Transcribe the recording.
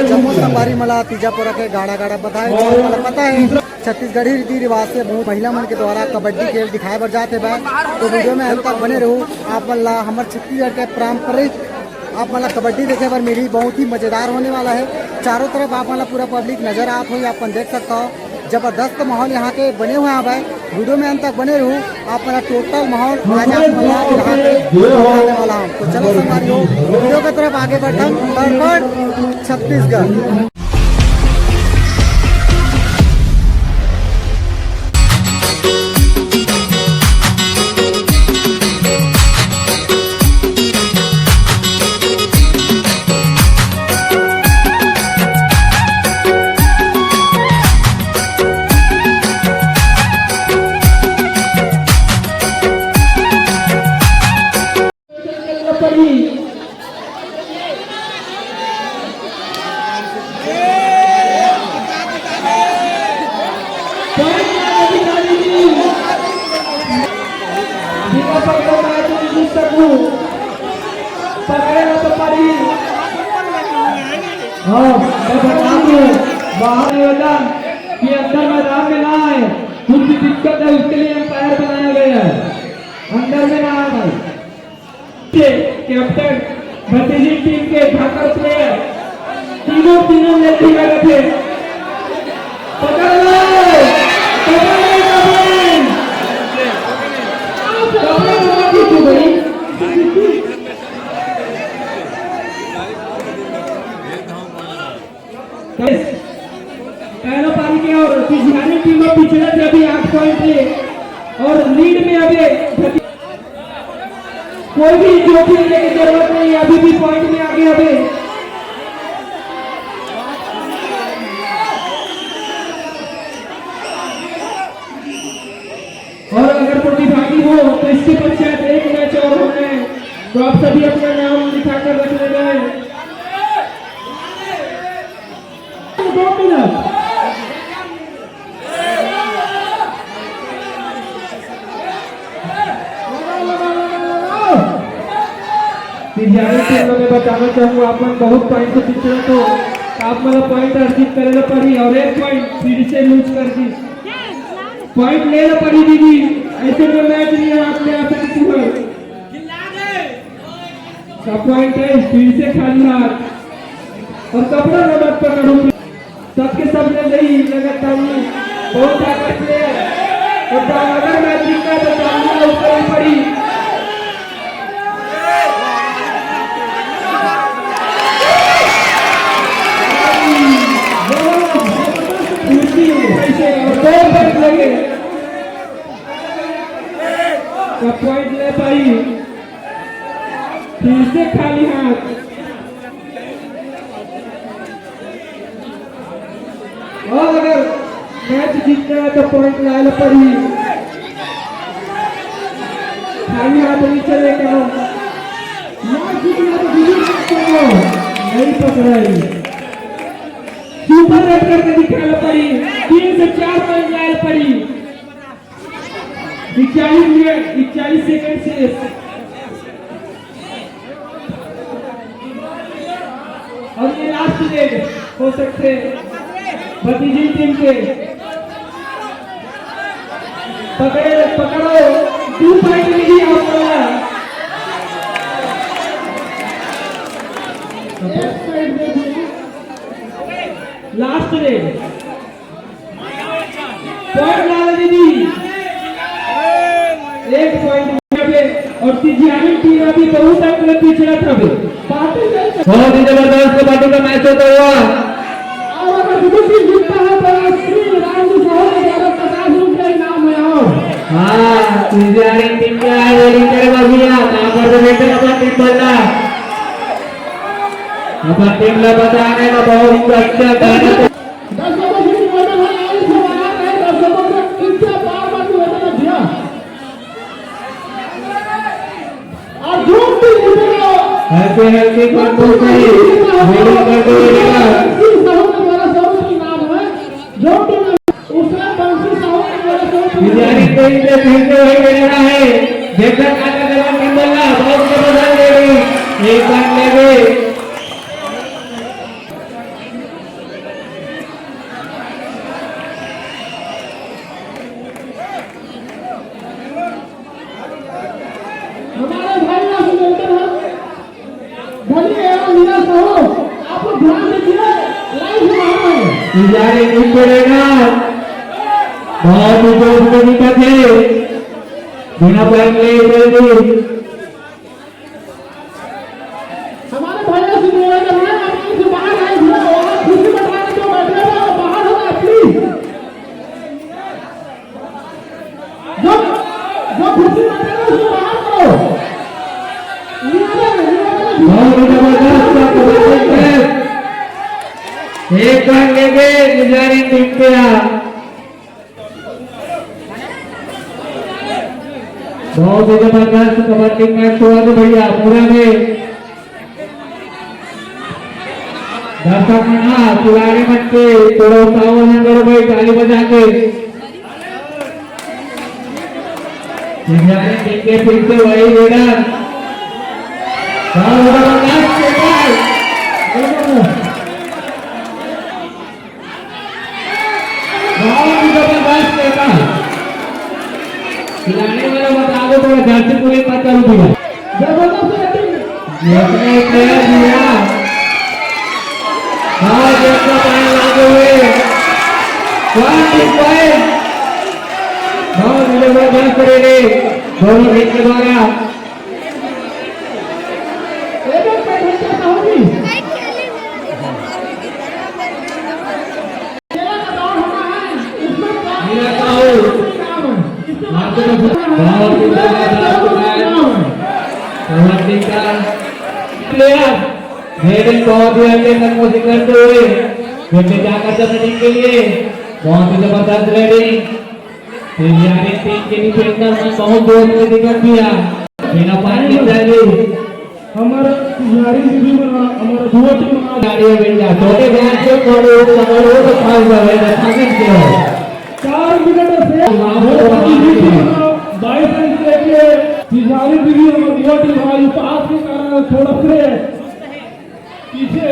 जम्मू संभारी मला तीजापुरा के गाड़ा गाड़ा बताए मला पता है छत्तीसगढ़ी रीति रिवाज से बहुत महिला मन के द्वारा कबड्डी खेल दिखाए बर जाते बा। तो वीडियो में अंत तक बने रहो। आप मन ला हमारे छत्तीसगढ़ के पारंपरिक आप मतलब कबड्डी देखे पर मेरी बहुत ही मजेदार होने वाला है। चारों तरफ आप मतलब पूरा पब्लिक नजर आप हो आप देख सकता हो। जबरदस्त माहौल यहाँ के बने हुए हैं भाई। वीडियो में अंत तक बने रहो। आप मतलब टोटल माहौल आज आप दिखाने वाला हूँ। तो चलो संगवारी हो वीडियो की तरफ आगे बढ़ छत्तीसगढ़। बाहर निवेदन कि अंदर मैदान में ना आए, कुछ दिक्कत है उसके लिए एम्पायर बनाया गया है, अंदर में ना आए भाई। कैप्टन भतीजी टीम के ठाकर प्लेयर तीनों लेते लगे थे। पकड़ लो पहला पारी के और बिहारी टीम में पिछले थे अभी 8 पॉइंट थे और लीड में अभी कोई भी जोखिम लेने की जरूरत नहीं है। अभी भी पॉइंट में आगे अभी और अगर प्रतिभागी हो तो इसके पश्चात एक मैच और होना है तो आप सभी अपना नाम लिखाकर रख ले जाए। 2 मिनट मैं बताना चाहूंगा आप बहुत पॉइंट से पीछे तो आप मतलब पॉइंट अर्जित करे पड़ी और 1 पॉइंट फिर से लूज कर दी। पॉइंट ले पड़ी दीदी, ऐसे में मैच नहीं है आपने आ सकती हो। सब पॉइंट है फिर से खाली हाथ और कपड़ा न मत पकड़ो। सबके सब ने नहीं लगातार बहुत ताकत प्लेयर और अगर मैच जीतना तो सामने ऊपर पड़ी। पॉइंट ले पाई फिर से खाली हाथ और अगर मैच जीतना है तो पॉइंट लाए पड़ी। खाली हाथ नहीं चलेगा, मैच जीतना तो नहीं पकड़ाई। सुपर रेड करके दिखाना पड़ी, 3 से 4 पॉइंट लाए पड़ी। 41 सेकंड से और ये लास्ट रेड हो सकते भतीजी टीम के। पकड़ो 2 पॉइंट मिली आपको। लास्ट रेड पॉइंट ला दीदी 1 पॉइंट और तिजियानी टीम अभी बहुत अंक पिछड़ा था। बहुत ही जबरदस्त कबड्डी का मैच होता हुआ और अगर जीतता है तो श्री राम जी 50 रुपए इनाम है। और हाँ तिजारी टीम के आए रेडी करे बाबूया ना पर तो बेटे अपन टीम बोलना अपन टीम ला बताने का बहुत अच्छा गाना दर्शकों की निवेदन है लाइन से बाहर रहे दर्शकों को इनसे बार-बार निवेदन दिया और जो भी निवेदन हल्के हल्के कंट्रोल से रेडी कर दो रेडी इस साहू के द्वारा सब की नाम है जो टीम उसने बंसी साहू के द्वारा सब तिजारी टीम से फिर से वही लेना है देखा काका जवान टीम बोलना बहुत जबरदस्त रेडी एक बार ले गए हमारे भाई ना सुनते हैं धनी एवं मीरा साहू आप लोग ध्यान दीजिए लाइन से बाहर है तिजारी टीम करेगा बहुत ऊपर से निकले बिना पैर ले जल्दी हमारे भाइयों से निवेदन है आप लाइन से बाहर आए थे और खुशी बताने जो बैठे हैं वो बाहर होगा प्लीज जो खुशी बताने उसको बाहर करो बहुत जबरदस्त कबड्डी एक बार लेके तिजारी टीम पे बहुत ही जबरदस्त कबड्डी मैच हुआ तो भैया पूरा में दर्शक मना खिलाड़ी मत के थोड़ा उत्साह करो भाई ताली बजा के तिजारी टीम के फिर से वही लीडर बहुत जबरदस्त खिलाने वाला बता दो थोड़ा जर्सी पूरी मत करो भैया जबरदस्त बैटिंग अपने प्लेयर दिया हाँ देखो पानी लागू हुए 1 पॉइंट बहुत जबरदस्त रेडी दोनों टीम के द्वारा एक बैठक करता होगी खेला का दौर होना है इसमें मीरा साहू बहुत ही जबरदस्त मैच कबड्डी का प्लेयर हेडिंग बहुत ही अच्छे नमो से करते हुए फिर जाकर जमीन के लिए बहुत ही जबरदस्त रेडिंग तिजारी टीम के डिफेंडर ने बहुत जोर से दिक्कत दिया बिना पानी के जाएगी हमारा तिजारी भी बना हमारा दुआ टीम बना गाड़ी में जा छोटे ध्यान से थोड़े समझ हो तो खास रहे हैं ताकत के 4 मिनट से 22 रन लेके तिजारी भी हमारा दुआ टीम हमारी पास के कारण थोड़ा से पीछे